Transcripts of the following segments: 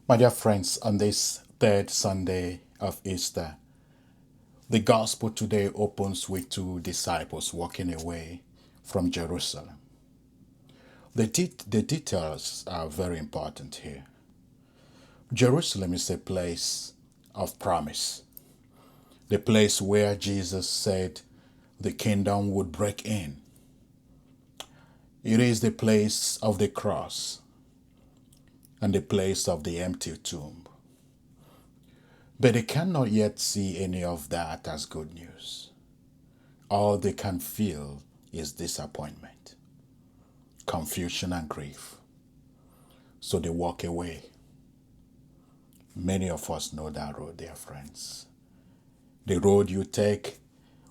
My dear friends, on this third Sunday of Easter, the gospel today opens with two disciples walking away from Jerusalem. The details are very important here. Jerusalem is a place of promise, the place where Jesus said the kingdom would break in. It is the place of the cross and the place of the empty tomb. But they cannot yet see any of that as good news. All they can feel is disappointment, confusion, and grief. So they walk away. Many of us know that road, dear friends. The road you take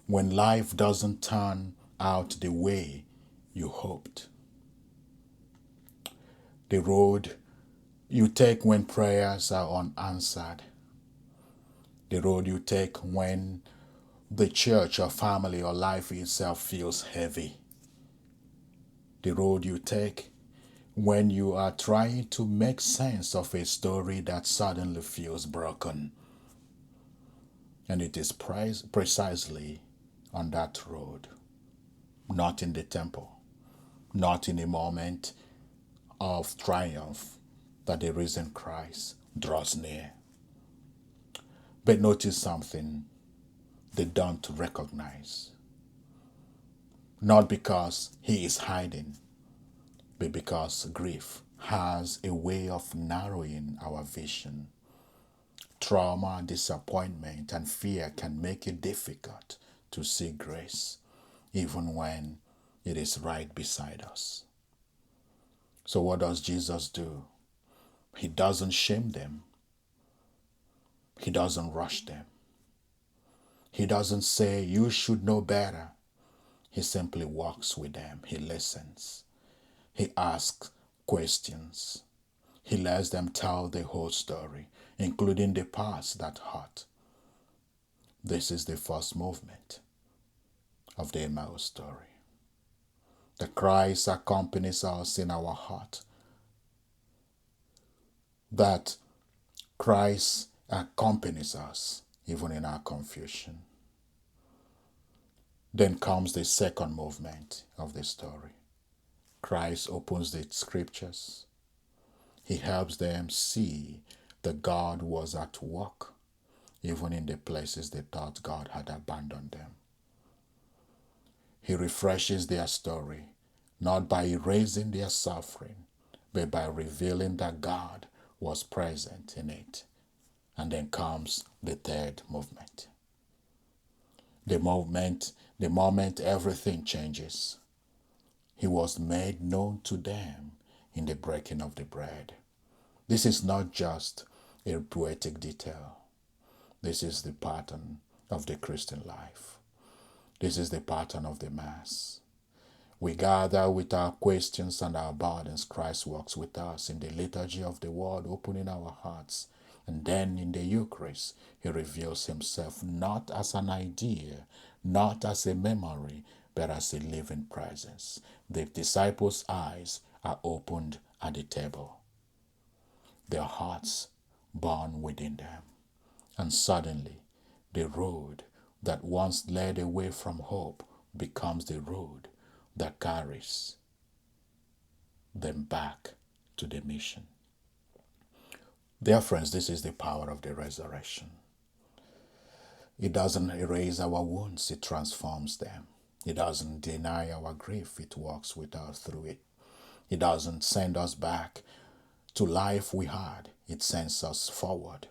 when life doesn't turn out the way you hoped. The road you take when prayers are unanswered. The road you take when the church or family or life itself feels heavy. The road you take when you are trying to make sense of a story that suddenly feels broken. And it is precisely on that road, not in the temple, not in a moment of triumph, that the risen Christ draws near. But notice something they don't recognize. Not because he is hiding, but because grief has a way of narrowing our vision. Trauma, disappointment, and fear can make it difficult to see grace, even when it is right beside us. So, what does Jesus do? He doesn't shame them, he doesn't rush them, he doesn't say, "You should know better." He simply walks with them, he listens, he asks questions, he lets them tell the whole story, including the parts that hurt. This is the first movement of the Emmaus story. The Christ accompanies us in our heart. That Christ accompanies us even in our confusion. Then comes the second movement of the story. Christ opens the scriptures. He helps them see that God was at work, even in the places they thought God had abandoned them. He refreshes their story, not by erasing their suffering, but by revealing that God was present in it. And then comes the third movement. The moment everything changes. He was made known to them in the breaking of the bread. This is not just a poetic detail. This is the pattern of the Christian life. This is the pattern of the Mass. We gather with our questions and our burdens. Christ walks with us in the liturgy of the Word, opening our hearts. And then in the Eucharist, he reveals himself not as an idea, not as a memory, but as a living presence. The disciples' eyes are opened at the table. Their hearts burn within them. And suddenly, the road that once led away from hope becomes the road that carries them back to the mission. Dear friends, this is the power of the resurrection. It doesn't erase our wounds, it transforms them. It doesn't deny our grief, it walks with us through it. It doesn't send us back to life we had, it sends us forward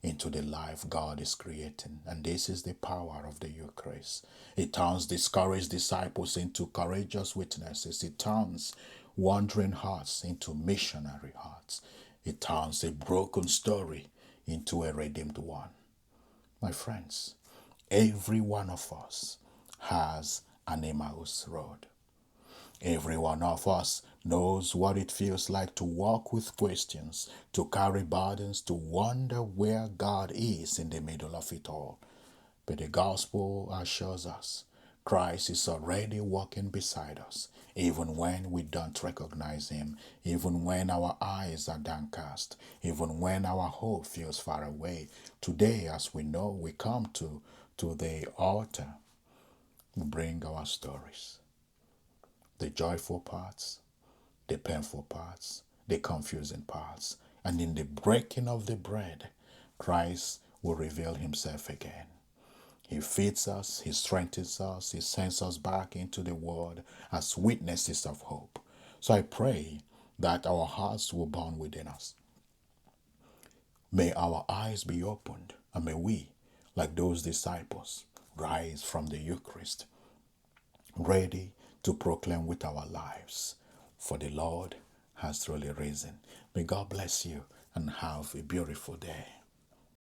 into the life God is creating. And this is the power of the Eucharist. It turns discouraged disciples into courageous witnesses. It turns wandering hearts into missionary hearts. It turns a broken story into a redeemed one. My friends, every one of us has an Emmaus road. Every one of us knows what it feels like to walk with questions, to carry burdens, to wonder where God is in the middle of it all. But the gospel assures us Christ is already walking beside us, even when we don't recognize Him, even when our eyes are downcast, even when our hope feels far away. Today, as we know, we come to the altar, we bring our stories, the joyful parts, the painful parts, the confusing parts. And in the breaking of the bread, Christ will reveal Himself again. He feeds us, He strengthens us, He sends us back into the world as witnesses of hope. So I pray that our hearts will burn within us. May our eyes be opened, and may we, like those disciples, rise from the Eucharist, ready to proclaim with our lives, for the Lord has truly risen. May God bless you and have a beautiful day.